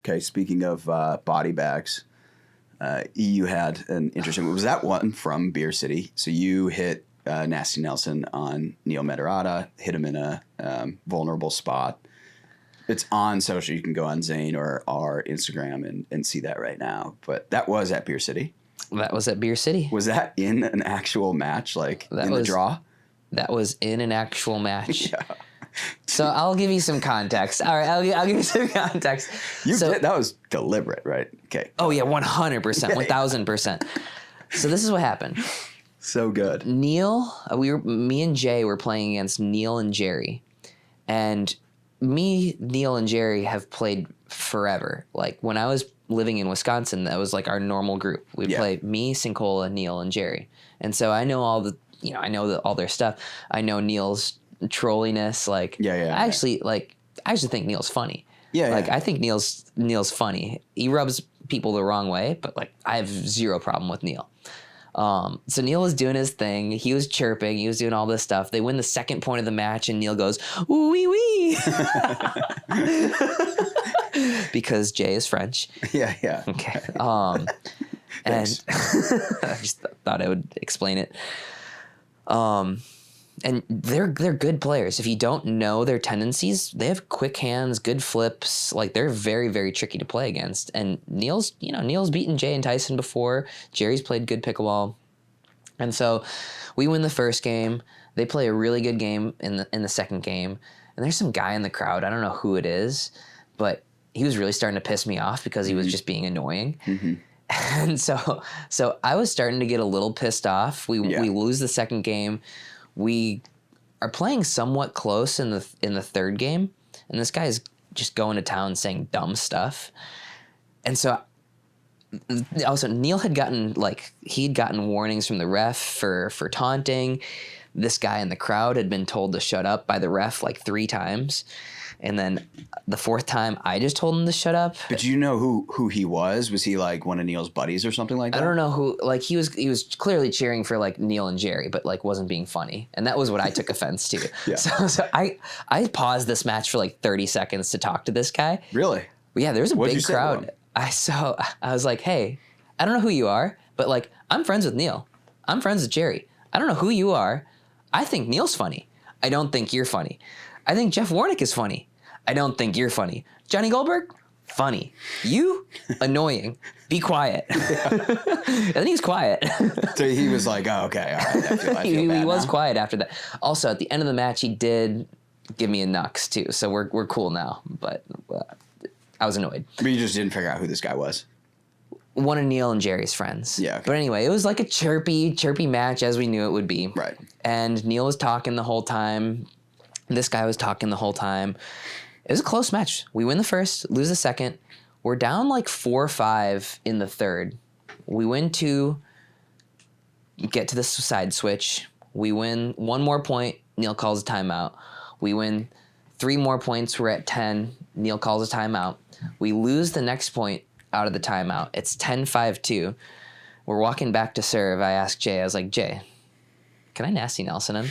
Okay, speaking of body bags, you had an interesting. Was that one from Beer City? So you hit Nasty Nelson on Neil Medarata, hit him in a vulnerable spot. It's on social. You can go on Zane or our Instagram and see that right now. But that was at Beer City. That was at Beer City. Was that in an actual match, like the draw? That was in an actual match. Yeah. So I'll give you some context. All right, I'll give you some context. That was deliberate, right? Okay. Oh yeah, 100%, 1000%. So this is what happened. So good. Neil, me and Jay were playing against Neil and Jerry, and Neil and Jerry have played forever. Like when I was living in Wisconsin, that was like our normal group. We'd play me, Sincola, Neil, and Jerry, and so I know all all their stuff. I know Neil's trolliness. Like I actually think Neil's funny. I think Neil's funny. He rubs people the wrong way, but like I have zero problem with Neil. So Neil was doing his thing. He was chirping. He was doing all this stuff. They win the second point of the match, and Neil goes, "Wee wee," because Jay is French. Yeah. Okay. And I just thought I would explain it. And they're good players. If you don't know their tendencies, they have quick hands, good flips. Like they're very, very tricky to play against. And Neil's beaten Jay and Tyson before. Jerry's played good pickleball, and so we win the first game. They play a really good game in the second game. And there's some guy in the crowd. I don't know who it is, but he was really starting to piss me off because he was just being annoying. Mm-hmm. And so I was starting to get a little pissed off. We lose the second game. We are playing somewhat close in the third game, and this guy's just going to town saying dumb stuff. And so also Neil had gotten warnings from the ref for taunting. This guy in the crowd had been told to shut up by the ref like 3 times. And then the 4th time, I just told him to shut up. But do you know who he was? Was he like one of Neil's buddies or something like that? I don't know who. Like he was clearly cheering for like Neil and Jerry, but like wasn't being funny, and that was what I took offense to. Yeah. So I paused this match for like 30 seconds to talk to this guy. Really? Yeah. There was a big crowd. I was like, hey, I don't know who you are, but like I'm friends with Neil. I'm friends with Jerry. I don't know who you are. I think Neil's funny. I don't think you're funny. I think Jeff Warnick is funny. I don't think you're funny. Johnny Goldberg, funny. You, annoying. Be quiet. I think he's quiet. So he was like, oh, okay. All right. I feel bad he was now. Quiet after that. Also, at the end of the match, he did give me a nux, too. So we're cool now. But I was annoyed. But you just didn't figure out who this guy was? One of Neil and Jerry's friends. Yeah. Okay. But anyway, it was like a chirpy match as we knew it would be. Right. And Neil was talking the whole time. This guy was talking the whole time. It was a close match. We win the first, lose the second. We're down like 4-5 in the third. We win 2, get to the side switch. We win 1 more point. Neil calls a timeout. We win 3 more points. We're at 10. Neil calls a timeout. We lose the next point out of the timeout. It's 10-5-2. We're walking back to serve. I asked Jay, I was like, Jay, can I Nasty Nelson him?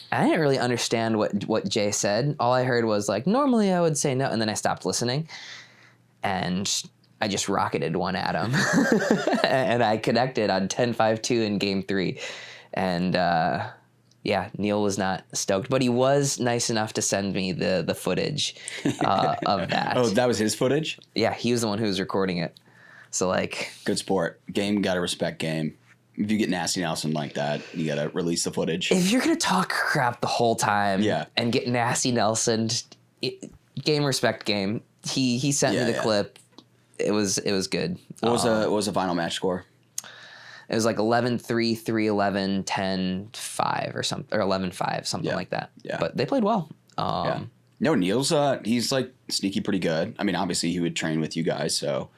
I didn't really understand what Jay said. All I heard was like, normally I would say no. And then I stopped listening and I just rocketed one at him. And I connected on 10-5-2 in game 3. And Neil was not stoked, but he was nice enough to send me the footage of that. Oh, that was his footage? Yeah, he was the one who was recording it. So like, good sport. Game, gotta respect game. If you get Nasty Nelson like that, you gotta release the footage. If you're gonna talk crap the whole time, and get Nasty Nelson, game respect game. He sent me the clip. It was good. What was the final match score? It was like 11-3, 3-11, 10-5 or something, or 11-5, something like that. Yeah. But they played well. No, Neil's he's like sneaky pretty good. I mean, obviously he would train with you guys, so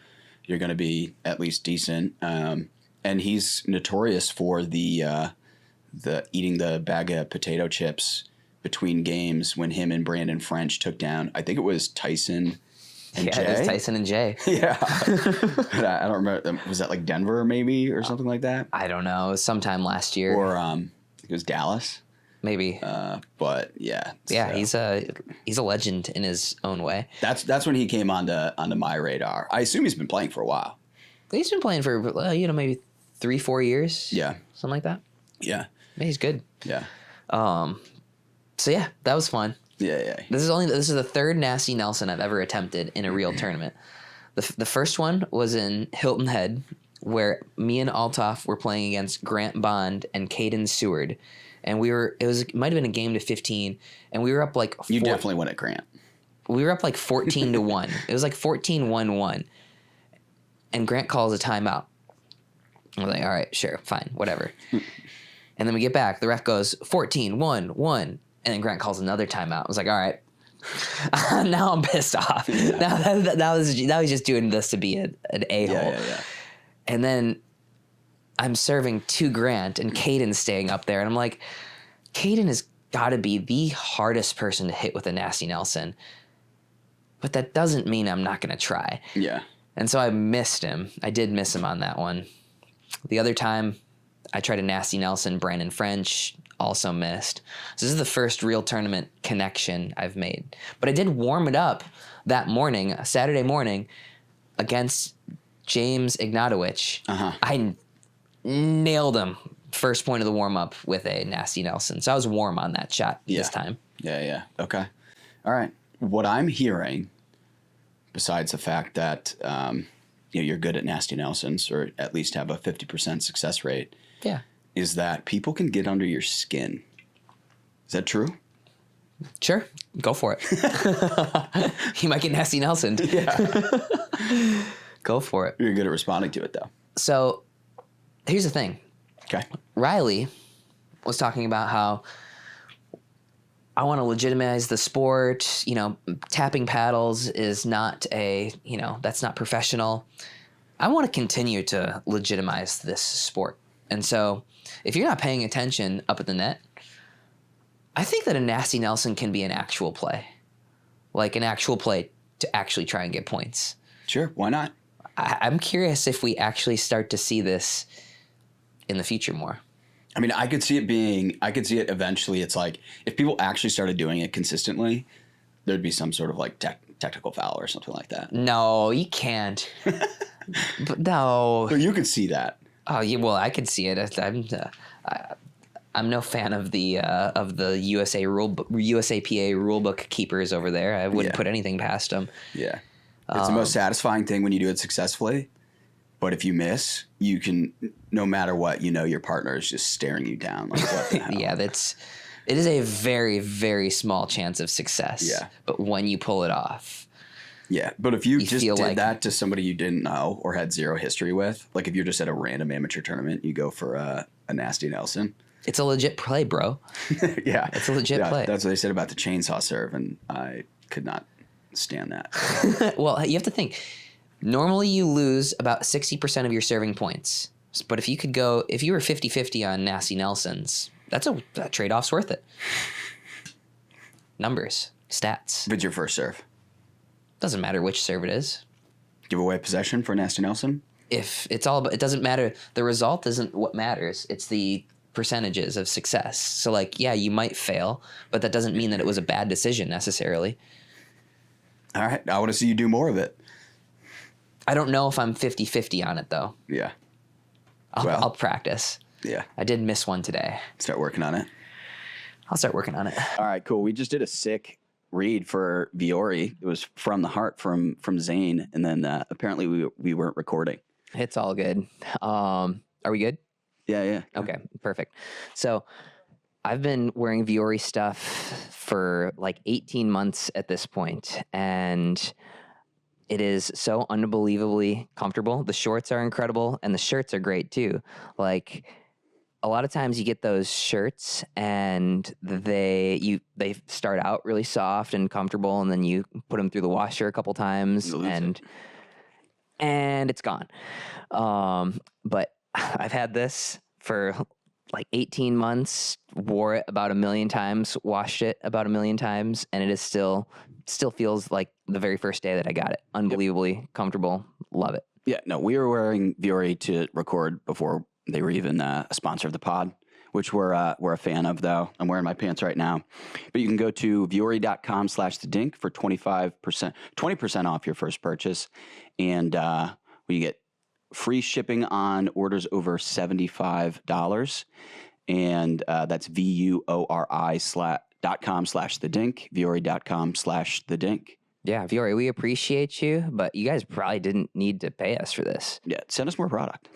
you're gonna be at least decent. And he's notorious for the eating the bag of potato chips between games when him and Brandon French took down, I think it was Tyson and Jay. It was Tyson and Jay. Yeah. I don't remember. Was that like Denver maybe or something like that? I don't know. It was sometime last year. Or it was Dallas. Maybe. But yeah. Yeah, so he's a legend in his own way. that's when he came onto my radar. I assume he's been playing for a while. He's been playing for maybe 3-4 years. Yeah. Something like that. Yeah. Yeah, he's good. Yeah. So yeah, that was fun. Yeah. This is the third Nasty Nelson I've ever attempted in a real tournament. The first one was in Hilton Head, where me and Althoff were playing against Grant Bond and Caden Seward, and it might have been a game to 15, and we were up like you definitely won at Grant. We were up like 14-1. It was like 14-1-1, and Grant calls a timeout. I was like, all right, sure, fine, whatever. And then we get back. The ref goes 14-1-1, and then Grant calls another timeout. I was like, all right. Now I'm pissed off. Yeah. Now he's just doing this to be an a-hole. Yeah. And then I'm serving to Grant, and Caden's staying up there. And I'm like, Caden has got to be the hardest person to hit with a Nasty Nelson. But that doesn't mean I'm not going to try. Yeah. And so I missed him. I did miss him on that one. The other time, I tried a Nasty Nelson, Brandon French, also missed. So this is the first real tournament connection I've made. But I did warm it up that morning, Saturday morning, against James Ignatowicz. I nailed him first point of the warm-up with a Nasty Nelson. So I was warm on that shot this time. Yeah. Okay. All right. What I'm hearing, besides the fact that you're good at Nasty Nelsons, or at least have a 50% success rate, is that people can get under your skin. Is that true? Sure. Go for it. He might get Nasty Nelson. Yeah. Go for it. You're good at responding to it, though. So here's the thing. Okay. Riley was talking about how I want to legitimize the sport. Tapping paddles is not that's not professional. I want to continue to legitimize this sport. And so if you're not paying attention up at the net, I think that a Nasty Nelson can be an actual play. Like an actual play to actually try and get points. Sure, why not? I'm curious if we actually start to see this in the future more. I mean, I could see it eventually. It's like if people actually started doing it consistently, there'd be some sort of like technical foul or something like that. No, you can't. But no. But you could see that. Oh, yeah, well, I could see it. I'm no fan of the USAPA rulebook keepers over there. I wouldn't put anything past them. Yeah, it's the most satisfying thing when you do it successfully. But if you miss, you can, no matter what, your partner is just staring you down. Like, what the hell? Yeah, it is a very, very small chance of success. Yeah, but when you pull it off. Yeah, but if you just did that to somebody you didn't know or had zero history with, like if you're just at a random amateur tournament, you go for a Nasty Nelson. It's a legit play, bro. Yeah. It's a legit play. That's what they said about the chainsaw serve, and I could not stand that. Well, you have to think. Normally you lose about 60% of your serving points. But if you were 50-50 on Nasty Nelsons, that trade-off's worth it. Numbers, stats. What's your first serve? Doesn't matter which serve it is. Give away possession for Nasty Nelson? If it's all about, it doesn't matter. The result isn't what matters. It's the percentages of success. So you might fail, but that doesn't mean that it was a bad decision necessarily. All right. I want to see you do more of it. I don't know if I'm 50-50 on it though. Yeah. I'll practice. Yeah. I did miss one today. Start working on it. I'll start working on it. All right, cool. We just did a sick read for Viori. It was From the Heart from Zane, and then apparently we weren't recording. It's all good. Are we good? Yeah. Okay, perfect. So I've been wearing Viori stuff for like 18 months at this point, and it is so unbelievably comfortable. The shorts are incredible, and the shirts are great too. Like, a lot of times you get those shirts and they start out really soft and comfortable, and then you put them through the washer a couple times and it's gone. But I've had this for like 18 months, wore it about 1 million times, washed it about 1 million times, and it is still feels like the very first day that I got it. Unbelievably comfortable. Love it. Yeah, no, we were wearing Viori to record before they were even a sponsor of the pod. which we're a fan of, though. I'm wearing my pants right now. But you can go to viori.com/thedink for 20% off your first purchase. And you get free shipping on orders over $75. And that's VUORI.com/thedink, Viori.com/thedink. Yeah, Viori, we appreciate you, but you guys probably didn't need to pay us for this. Yeah, send us more product.